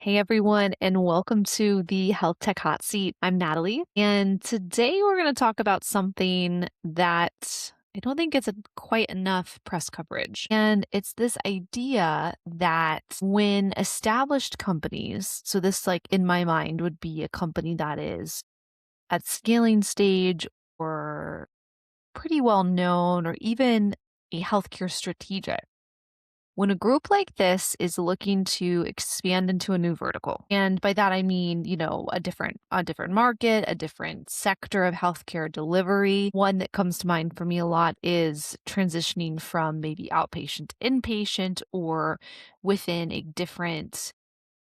Hey everyone, and welcome to the HealthTech Hotseat. I'm Natalie, and today we're going to talk about something that I don't think gets quite enough press coverage. And it's this idea that when established companies, so this, like in my mind, would be a company that is at scaling stage or pretty well known, or even a healthcare strategic. When a group like this is looking to expand into a new vertical, and by that I mean, a different market, a different sector of healthcare delivery. One that comes to mind for me a lot is transitioning from maybe outpatient to inpatient or within a different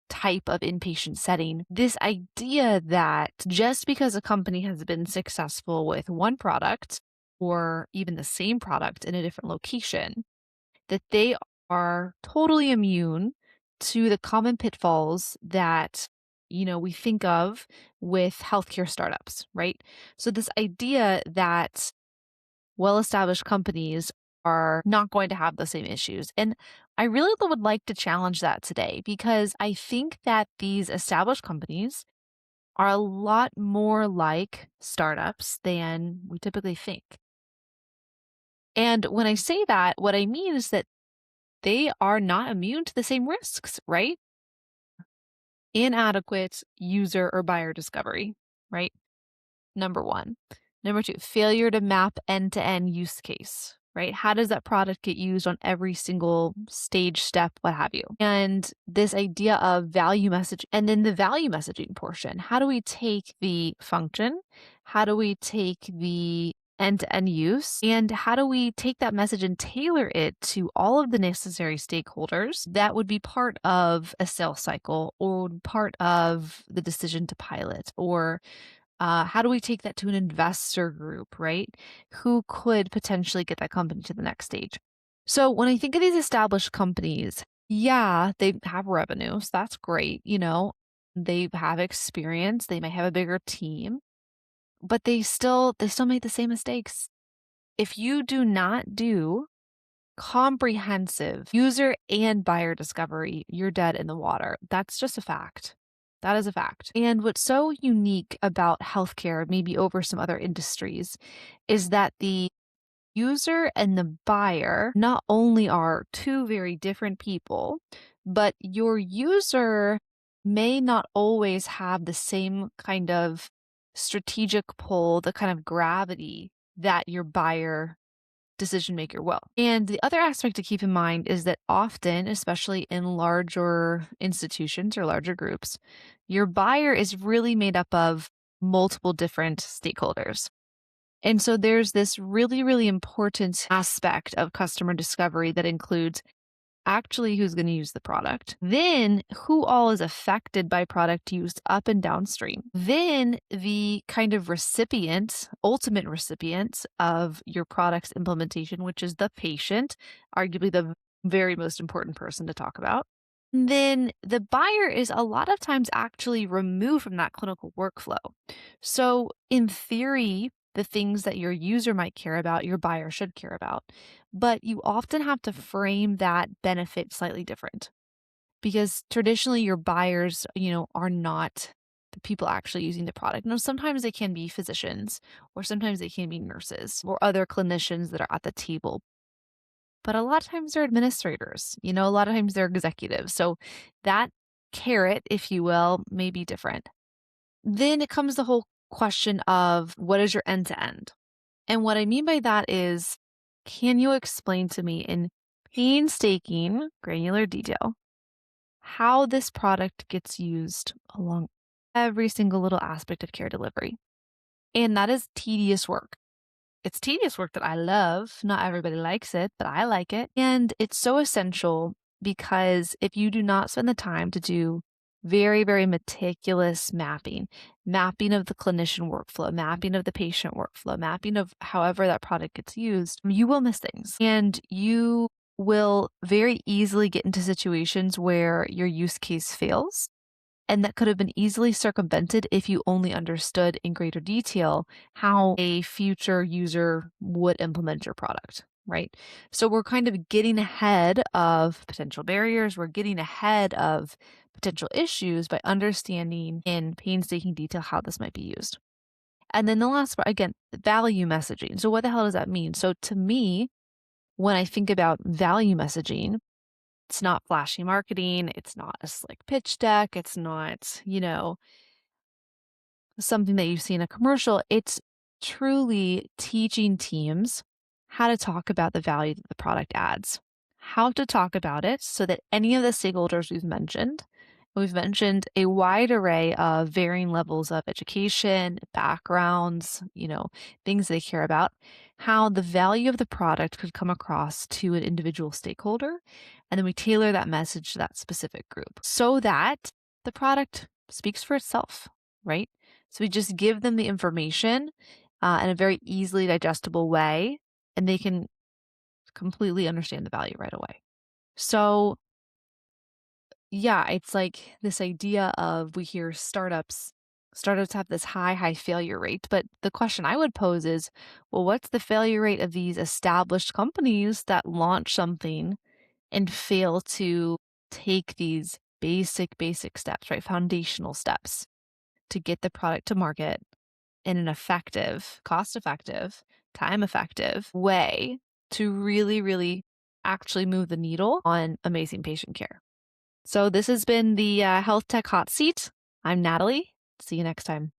type of inpatient setting. This idea that just because a company has been successful with one product or even the same product in a different location, that they are totally immune to the common pitfalls that we think of with healthcare startups, right? So this idea that well-established companies are not going to have the same issues. And I really would like to challenge that today because I think that these established companies are a lot more like startups than we typically think. And when I say that, what I mean is that they are not immune to the same risks, right? Inadequate user or buyer discovery, right? Number one. Number two, failure to map end-to-end use case, right? How does that product get used on every single stage, step, what have you? And this idea of value message, and then the value messaging portion. How do we take the function? How do we take the end-to-end use? And how do we take that message and tailor it to all of the necessary stakeholders that would be part of a sales cycle or part of the decision to pilot? Or how do we take that to an investor group, right? Who could potentially get that company to the next stage? So when I think of these established companies, yeah, they have revenues. That's great. They have experience. They might have a bigger team, but they still make the same mistakes. If you do not do comprehensive user and buyer discovery, you're dead in the water. That's just a fact. That is a fact. And what's so unique about healthcare, maybe over some other industries, is that the user and the buyer not only are two very different people, but your user may not always have the same kind of strategic pull, the kind of gravity that your buyer decision maker will. And the other aspect to keep in mind is that often, especially in larger institutions or larger groups, your buyer is really made up of multiple different stakeholders. And so there's this really, really important aspect of customer discovery that includes actually who's going to use the product, then who all is affected by product use up and downstream, then the kind of recipient, ultimate recipient of your product's implementation, which is the patient, arguably the very most important person to talk about. Then the buyer is a lot of times actually removed from that clinical workflow. So, in theory, the things that your user might care about, your buyer should care about. But you often have to frame that benefit slightly different because traditionally your buyers, are not the people actually using the product. Now, sometimes they can be physicians or sometimes they can be nurses or other clinicians that are at the table. But a lot of times they're administrators, a lot of times they're executives. So that carrot, if you will, may be different. Then it comes the whole question of what is your end to end? And what I mean by that is, can you explain to me in painstaking, granular detail how this product gets used along every single little aspect of care delivery? And that is tedious work. It's tedious work that I love. Not everybody likes it, but I like it. And it's so essential because if you do not spend the time to do very, very meticulous mapping of the clinician workflow, mapping of the patient workflow, mapping of however that product gets used, you will miss things. And you will very easily get into situations where your use case fails. And that could have been easily circumvented if you only understood in greater detail how a future user would implement your product. right? So we're kind of getting ahead of potential barriers. We're getting ahead of potential issues by understanding in painstaking detail how this might be used. And then the last part, again, value messaging. So what the hell does that mean? So to me, when I think about value messaging, it's not flashy marketing. It's not a slick pitch deck. It's not, something that you see in a commercial. It's truly teaching teams how to talk about the value that the product adds, how to talk about it so that any of the stakeholders we've mentioned a wide array of varying levels of education, backgrounds, things they care about, how the value of the product could come across to an individual stakeholder. And then we tailor that message to that specific group so that the product speaks for itself, right? So we just give them the information in a very easily digestible way, and they can completely understand the value right away. So, yeah, it's like this idea of we hear startups have this high failure rate. But the question I would pose is, well, what's the failure rate of these established companies that launch something and fail to take these basic steps, right? Foundational steps to get the product to market in an effective, cost effective, time effective way to really, really actually move the needle on amazing patient care. So, this has been the Health Tech Hot Seat. I'm Natalie. See you next time.